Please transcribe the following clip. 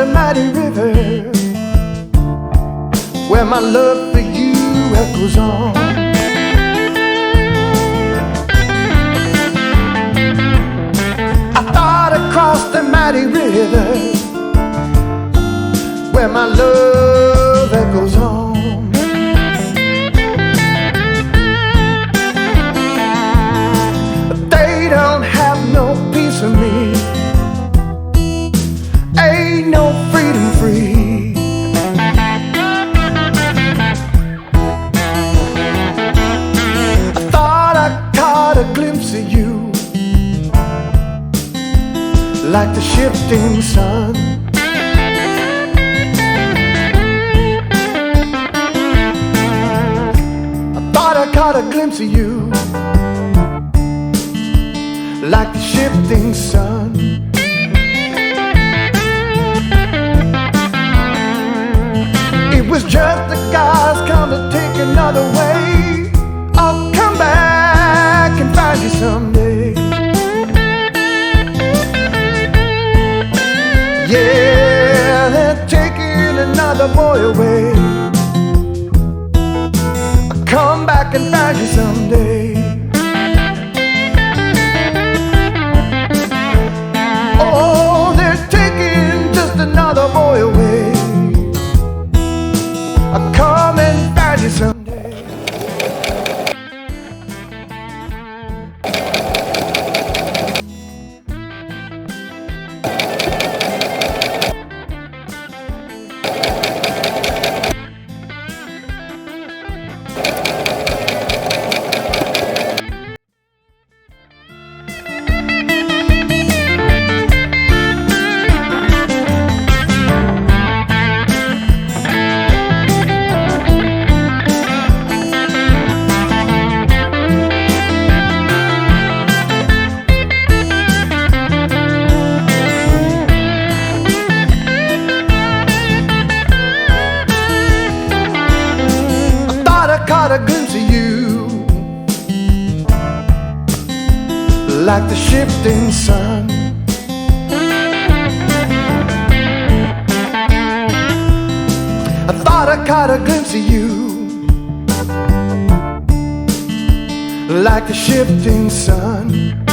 the mighty river where my love for you echoes on. I thought across the mighty river where my love echoes on. They don't have no peace of me, ain't no freedom free. I thought I caught a glimpse of you, like the shifting sun. I thought I caught a glimpse of you, like the shifting sun. It was just the guys come to take another way. I'll come back and find you someday. Yeah, they're taking another boy away. I'll come back and find you someday. Oh, they're taking just another boy away. I'll come and find you someday. Caught a glimpse of you, like the shifting sun. I thought I caught a glimpse of you, like the shifting sun.